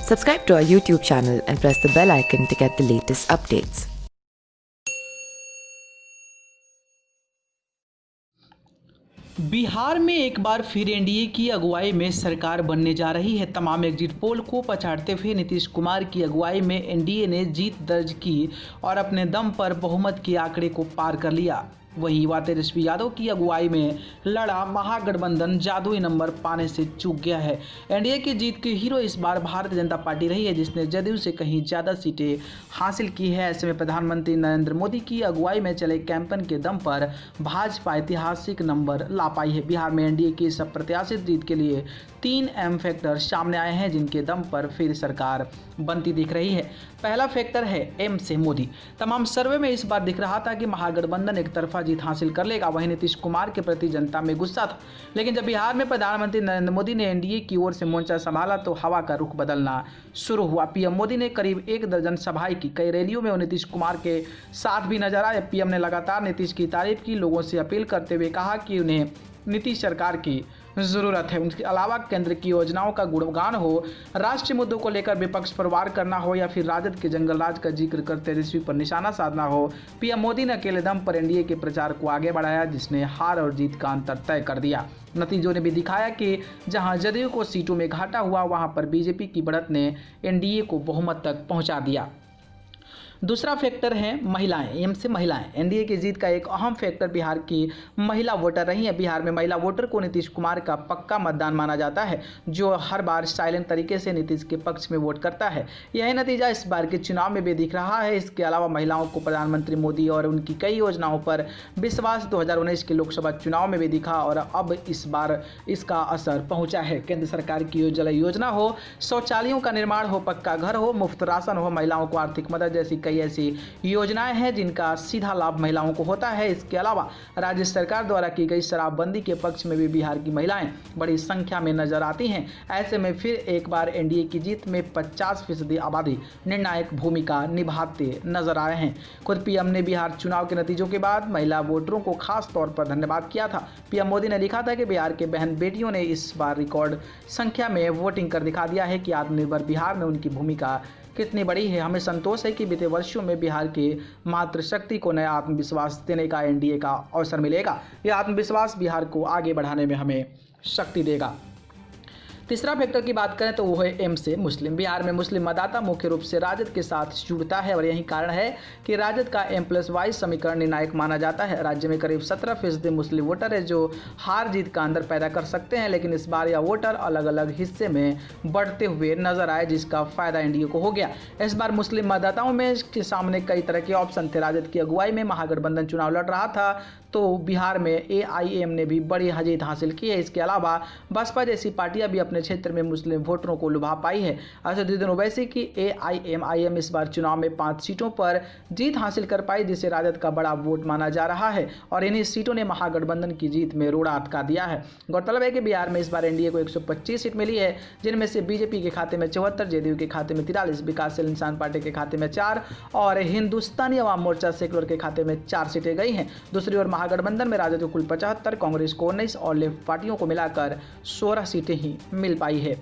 Subscribe to our YouTube channel and press the bell icon to get the latest updates. Bihar में एक बार फिर NDA की अगुवाई में सरकार बनने जा रही है। तमाम एग्जिट पोल को पछाड़ते हुए नीतीश कुमार की अगुवाई में एनडीए ने जीत दर्ज की और अपने दम पर बहुमत के आंकड़े को पार कर लिया। वहीं युवा तेजस्वी यादव की अगुवाई में लड़ा महागठबंधन जादुई नंबर पाने से चूक गया है। एनडीए की जीत के हीरो इस बार भारतीय जनता पार्टी रही है, जिसने जदयू से कहीं ज़्यादा सीटें हासिल की है। ऐसे में प्रधानमंत्री नरेंद्र मोदी की अगुवाई में चले कैंपेन के दम पर भाजपा ऐतिहासिक नंबर ला पाई है। बिहार में एनडीए की इस अप्रत्याशित जीत के लिए 3 अहम फैक्टर सामने आए हैं, जिनके दम पर फिर सरकार बनती दिख रही है। पहला फैक्टर है एम से मोदी। तमाम सर्वे में इस बार दिख रहा था कि महागठबंधन एक तरफा जीत हासिल कर लेगा। वहीं नीतीश कुमार के प्रति जनता में गुस्सा था, लेकिन जब बिहार में प्रधानमंत्री नरेंद्र मोदी ने एनडीए की ओर से मोर्चा संभाला तो हवा का रुख बदलना शुरू हुआ। पीएम मोदी ने करीब 1 दर्जन सभाएं की, कई रैलियों में वो नीतीश कुमार के साथ भी नजर आए। पीएम ने लगातार नीतीश की तारीफ की, लोगों से अपील करते हुए कहा कि उन्हें नीतीश सरकार की ज़रूरत है। उनके अलावा केंद्र की योजनाओं का गुणगान हो, राष्ट्रीय मुद्दों को लेकर विपक्ष पर वार करना हो या फिर राजद के जंगल राज का जिक्र कर तेजस्वी पर निशाना साधना हो, पीएम मोदी ने अकेले दम पर एनडीए के प्रचार को आगे बढ़ाया, जिसने हार और जीत का अंतर तय कर दिया। नतीजों ने भी दिखाया कि जहां जदयू को सीटों में घाटा हुआ, वहां पर बीजेपी की बढ़त ने एनडीए को बहुमत तक पहुंचा दिया। दूसरा फैक्टर है महिलाएं। एम से महिलाएं। एनडीए की जीत का एक अहम फैक्टर बिहार की महिला वोटर रही हैं। बिहार में महिला वोटर को नीतीश कुमार का पक्का मतदान माना जाता है, जो हर बार साइलेंट तरीके से नीतीश के पक्ष में वोट करता है। यही नतीजा इस बार के चुनाव में भी दिख रहा है। इसके अलावा महिलाओं को प्रधानमंत्री मोदी और उनकी कई योजनाओं पर विश्वास 2019 के लोकसभा चुनाव में भी दिखा और अब इस बार इसका असर पहुंचा है। केंद्र सरकार की उज्ज्वला योजना हो, शौचालयों का निर्माण हो, पक्का घर हो, मुफ्त राशन हो, महिलाओं को आर्थिक मदद जैसी कई ऐसी योजनाएं हैं जिनका सीधा लाभ महिलाओं को होता है। इसके अलावा राज्य सरकार द्वारा की गई शराबबंदी के पक्ष में भी बिहार की महिलाएं बड़ी संख्या में नजर आती हैं। ऐसे में फिर एक बार एनडीए की जीत में 50% आबादी निर्णायक भूमिका निभाते नजर आ रहे हैं। खुद पीएम ने बिहार चुनाव के नतीजों के बाद महिला वोटरों को खास तौर पर धन्यवाद किया था। पीएम मोदी ने लिखा था कि बिहार के बहन बेटियों ने इस बार रिकॉर्ड संख्या में वोटिंग कर दिखा दिया है कि आत्मनिर्भर बिहार में उनकी भूमिका कितनी बड़ी है। हमें संतोष है कि बीते वर्षों में बिहार की मातृशक्ति को नया आत्मविश्वास देने का एनडीए का अवसर मिलेगा। यह आत्मविश्वास बिहार को आगे बढ़ाने में हमें शक्ति देगा। तीसरा फैक्टर की बात करें तो वो है एम से मुस्लिम। बिहार में मुस्लिम मतदाता मुख्य रूप से राजद के साथ जुड़ता है और यही कारण है कि राजद का M+Y समीकरण निर्णायक माना जाता है। राज्य में करीब 17% मुस्लिम वोटर है जो हार जीत का अंदर पैदा कर सकते हैं, लेकिन इस बार यह वोटर अलग अलग हिस्से में बढ़ते हुए नजर आए, जिसका फायदा एनडीए को हो गया। इस बार मुस्लिम मतदाताओं में के सामने कई तरह के ऑप्शन थे। राजद की अगुवाई में महागठबंधन चुनाव लड़ रहा था तो बिहार में AIM ने भी बड़ी जीत हासिल की है। इसके अलावा बसपा जैसी पार्टियां भी अपने क्षेत्र में मुस्लिम वोटरों को लुभा पाई है। असदुद्दीन ओवैसी की AIM इस बार चुनाव में 5 सीटों पर जीत हासिल कर पाई, जिसे राजद का बड़ा वोट माना जा रहा है और इन्हीं सीटों ने महागठबंधन की जीत में रोड़ा अटका दिया है। गौरतलब है कि बिहार में इस बार एनडीए को 125 सीट मिली है, जिनमें से बीजेपी के खाते में 74, जदयू के खाते में 43, विकासशील इंसान पार्टी के खाते में 4 और हिंदुस्तानी अवाम मोर्चा सेक्युलर के खाते में 4 सीटें गई हैं। दूसरी ओर महागठबंधन में राजद को कुल 75, कांग्रेस को 19 और लेफ्ट पार्टियों को मिलाकर 16 सीटें ही मिल पाई है।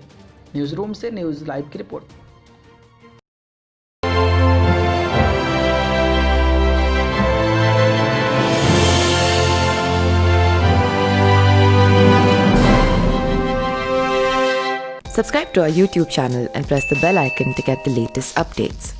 न्यूज रूम से न्यूज लाइव की report. Subscribe to our YouTube channel and press the bell icon to get the latest updates.